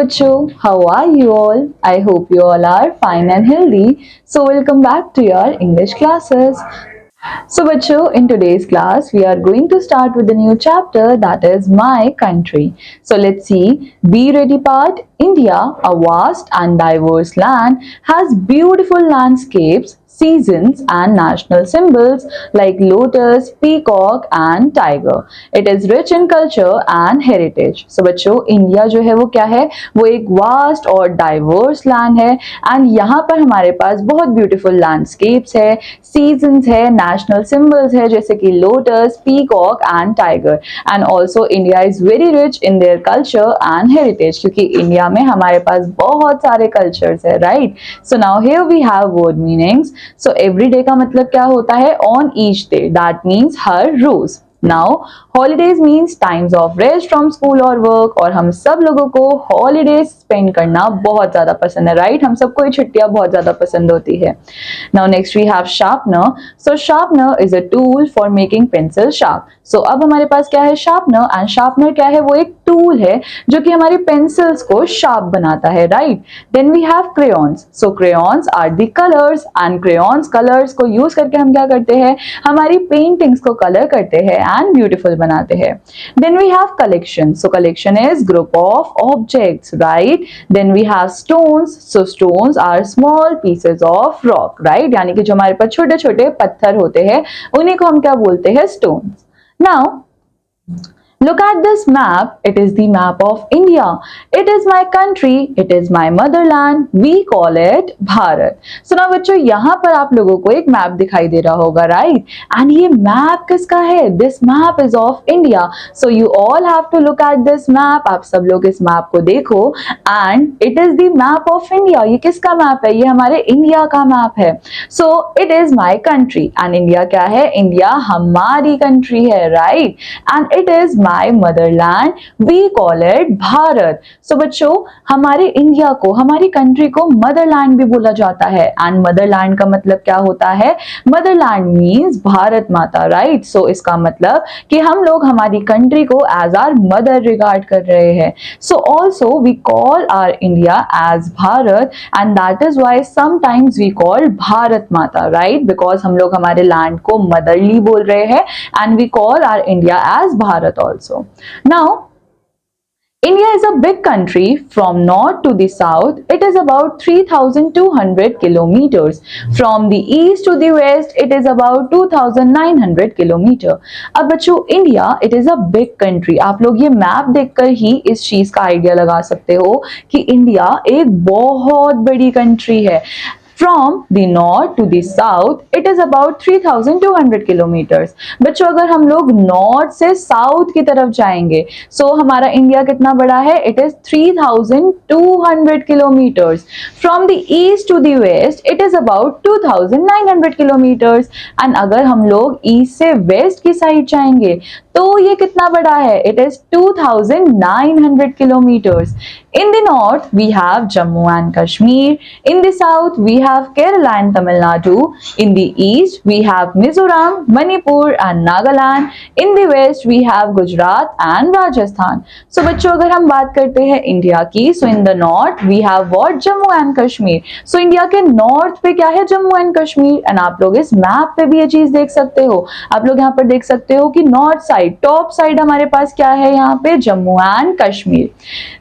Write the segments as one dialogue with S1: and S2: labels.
S1: बच्चों, how are you all? I hope you all are fine and healthy. So welcome back to your English classes. So बच्चों, in today's class we are going to start with a new chapter, that is my country. So let's see. Be ready part. India, a vast and diverse land, has beautiful landscapes, seasons and national symbols like lotus, peacock and tiger. It is rich in culture and heritage. So बच्चों, India जो है वो क्या है, वो एक vast और diverse land है एंड यहाँ पर हमारे पास बहुत ब्यूटीफुल लैंडस्केप्स है, सीजन्स है, नेशनल सिंबल्स है जैसे कि lotus, peacock and tiger. And also India is very rich in their culture and heritage, क्योंकि इंडिया में हमारे पास बहुत सारे कल्चर्स है, right. So now here we have word meanings. So everyday का मतलब क्या होता है, on each day, that means हर रोज. Now, holidays means times of rest from school or work, और हम सब लोगों को holidays spend करना बहुत ज़्यादा पसंद है, right? हम सबको ये छुट्टियाँ बहुत ज़्यादा पसंद होती है. Now next we have sharpener. So sharpener is a tool for making pencil sharp. So अब हमारे पास क्या है, sharpener, and sharpener क्या है, वो एक tool है जो कि हमारी pencils को sharp बनाता है, right? Then we have crayons. So crayons are the colors, and crayons colors को use करके हम क्या करते हैं, हमारी paintings को color करते हैं and beautiful बनाते हैं. Then we have collection. So collection is group of objects, right? Then we have stones. So stones are small pieces of rock, right? यानी कि जो हमारे पास छोटे छोटे पत्थर होते हैं उन्हीं को हम क्या बोलते हैं, stones. Now look at this map. It is the map of India. It is my country. It is my motherland. We call it Bharat. So now बच्चों, यहाँ पर आप लोगों को एक मैप दिखाई दे रहा होगा, right? And ये मैप किसका है? This map is of India. So you all have to look at this map. आप सब लोग इस मैप को देखो. And it is the map of India. ये किसका मैप है? ये हमारे इंडिया का मैप है. So it is my country. And India क्या है? इंडिया हमारी country है, right? And it is my motherland. We call it Bharat. So बच्चों, हमारे इंडिया को, हमारी कंट्री को मदरलैंड भी बोला जाता है. एंड मदरलैंड का मतलब क्या होता है? Motherland means Bharat Mata, right. सो इसका मतलब कि हम लोग हमारी कंट्री को एज आवर मदर रिगार्ड कर रहे हैं. So also we call our India as Bharat, and that is why sometimes we call Bharat Mata, right, because हम लोग हमारे लैंड को मदरली बोल रहे हैं and we call our India as Bharat also. Now, India is a big country. From north to the south, it is about 3,200 kilometers. From the east to the west, it is about 2,900 kilometer. अब बच्चों, India it is a big country. आप लोग ये map देखकर ही इस चीज का idea लगा सकते हो कि इंडिया एक बहुत बड़ी कंट्री है. From the north to the south, it is about 3,200 kilometers. बच्चों, अगर हम लोग नॉर्थ से साउथ की तरफ जाएंगे, सो हमारा इंडिया कितना बड़ा है? It is 3,200 kilometers. From the east to the west, it is about 2,900 kilometers. And अगर हम लोग ईस्ट से वेस्ट की साइड जाएंगे तो ये कितना बड़ा है? It is 2,900 kilometers. In the north, we have Jammu and Kashmir. In the south, we have Kerala and Tamil Nadu. In the east, we have Mizoram, Manipur and Nagaland. In the west, we have Gujarat and Rajasthan. So बच्चों, अगर हम बात करते हैं India की, so in the north, we have what? Jammu and Kashmir. So India के north पे क्या है? जम्मू एंड कश्मीर. एंड आप लोग इस मैप पे भी ये चीज देख सकते हो. आप लोग यहाँ पर देख सकते हो कि नॉर्थ साइड, टॉप साइड हमारे पास क्या है? यहाँ पे Jammu and Kashmir.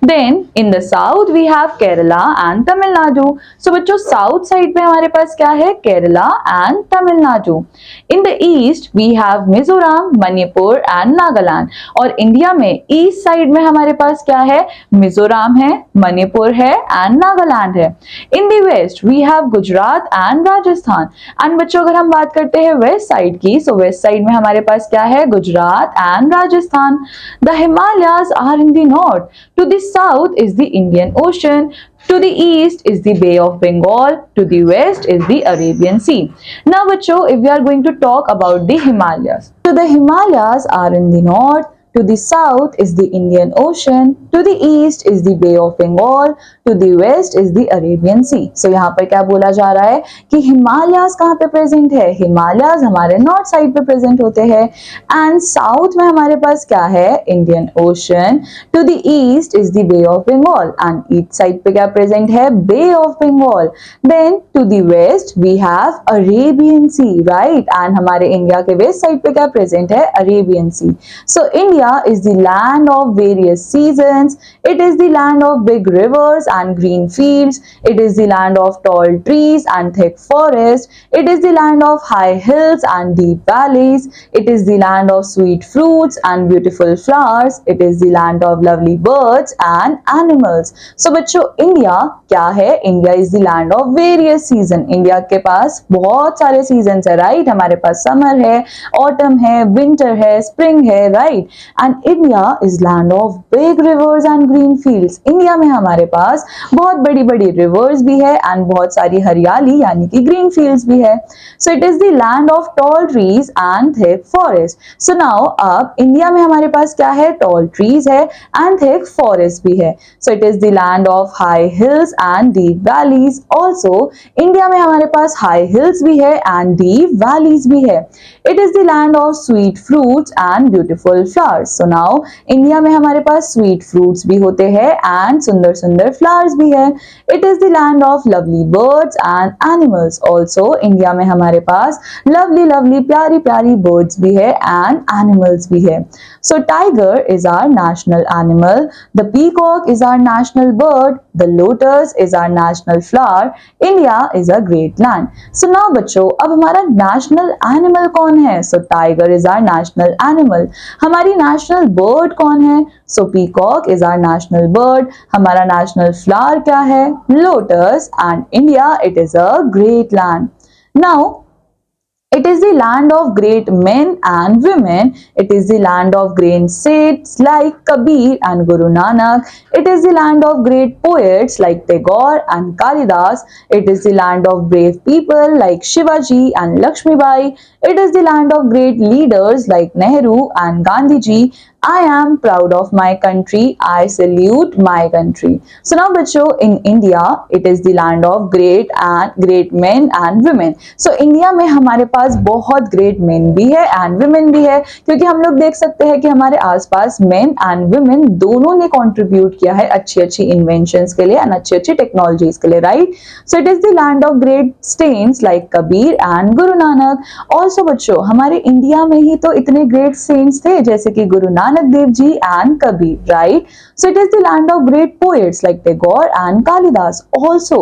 S1: Then in the south we have Kerala and Tamil Nadu. So बच्चों, साउथ साइड पे हमारे पास क्या है? Kerala and Tamil Nadu. In the east we have Mizoram, Manipur and Nagaland. और इंडिया में ईस्ट साइड में हमारे पास क्या है? मिजोरम है, मणिपुर है एंड नागालैंड है. In the west we have Gujarat and Rajasthan. And बच्चों, अगर हम बात करते हैं वेस्ट साइड की, सो वेस्ट साइड में हमारे पास क्या है? Gujarat and Rajasthan. The Himalayas are in the north. To the south is the Indian Ocean. To the east is the Bay of Bengal. To the west is the Arabian Sea. Now, bachcho, if we are going to talk about the Himalayas, so the Himalayas are in the north. To the south is the Indian Ocean. To the east is the Bay of Bengal. To the west is the Arabian Sea. So यहाँ पर क्या बोला जा रहा है कि हिमालयाज कहाँ पे प्रेजेंट है? हिमालयाज हमारे नॉर्थ साइड पे प्रेजेंट होते हैं एंड साउथ में हमारे पास क्या है? Indian Ocean. To the east is the Bay of Bengal and east side पे क्या प्रेजेंट है? Bay of Bengal. Then to the west we have Arabian Sea, right, and हमारे इंडिया के वेस्ट साइड पे क्या प्रेजेंट है? Arabian Sea. So India is the land of various seasons. It is the land of big rivers and green fields. It is the land of tall trees and thick forests. It is the land of high hills and deep valleys. It is the land of sweet fruits and beautiful flowers. It is the land of lovely birds and animals. So बच्चों, India क्या है? India is the land of various seasons. India के पास बहुत सारे seasons है, right? हमारे पास summer है, autumn है, winter है, spring है, right? And India is land of big rivers and green fields. India में हमारे पास बहुत बड़ी बड़ी rivers भी है and बहुत सारी हरियाली यानी कि green fields भी है. So it is the land of tall trees and thick forest. So now अब इंडिया में हमारे पास क्या है? Tall trees है and thick forest भी है. So it is the land of high hills and deep valleys. Also India में हमारे पास high hills भी है and deep valleys भी है. It is the land of sweet fruits and beautiful flowers. So now India में हमारे पास sweet fruits भी होते हैं and सुंदर सुंदर flowers भी है. It is the land of lovely birds and animals. Also India में हमारे पास lovely प्यारी प्यारी birds भी है and animals भी है. So tiger is our national animal. The peacock is our national bird. The lotus is our national flower. India is a great land. So now बच्चों, अब हमारा national animal कौन है? So tiger is our national animal. हमारी national bird कौन है? So peacock is our national bird. हमारा national flower क्या है? Lotus. And India, it is a great land. Now it is the land of great men and women. It is the land of great saints like Kabir and Guru Nanak. It is the land of great poets like Tagore and Kalidas. It is the land of brave people like Shivaji and Lakshmibai. It is the land of great leaders like Nehru and Gandhiji. I am proud of my country. I salute my country. So now बच्चों, in India, it is the land of great men and women. So India में हमारे पास बहुत great men भी है and women भी है, क्योंकि हम लोग देख सकते हैं कि हमारे आसपास men and women दोनों ने contribute किया है अच्छी inventions के लिए and अच्छी technologies के लिए, right? So it is the land of great saints like Kabir and Guru Nanak. Also बच्चों, हमारे इंडिया में ही तो इतने great saints थे जैसे कि Guru Nanak Dev ji and Kabir, right? So it is the land of great poets like Tagore and Kalidas. Also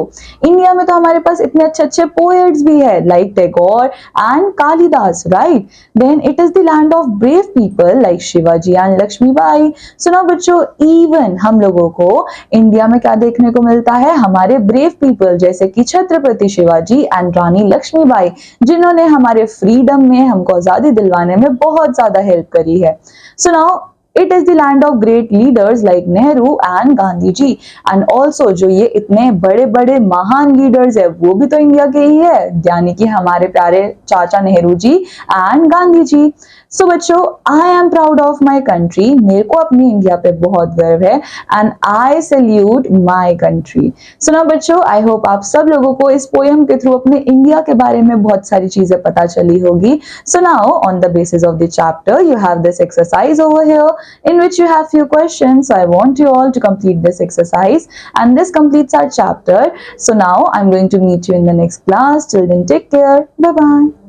S1: India में तो हमारे पास इतने अच्छे poets भी है like Tagore and Kalidas, right? Then it is the land of brave people like Shivaji and Lakshmibai. So now बच्चों, even हम लोगों को इंडिया में क्या देखने को मिलता है? हमारे brave people जैसे कि छत्रपति शिवाजी and रानी लक्ष्मीबाई, जिन्होंने हमारे फ्रीडम में हमको आजादी दिलवाने में बहुत ज्यादा हेल्प करी है. So now it is the land of great leaders like Nehru and Gandhi ji. And also जो ये इतने बड़े बड़े महान लीडर्स है वो भी तो इंडिया के ही है, यानी कि हमारे प्यारे चाचा नेहरू जी and गांधी जी. So बच्चों, I am proud of my country. मेरे को अपनी इंडिया पे बहुत गर्व है and I salute my country. So now बच्चों, I hope आप सब लोगों को इस पोएम के थ्रू अपने इंडिया के बारे में बहुत सारी चीजें पता चली होगी. So now on the basis of the chapter, you have this exercise over here in which you have few questions. So I want you all to complete this exercise and this completes our chapter. So now I'm going to meet you in the next class. Till then, take care. Bye bye.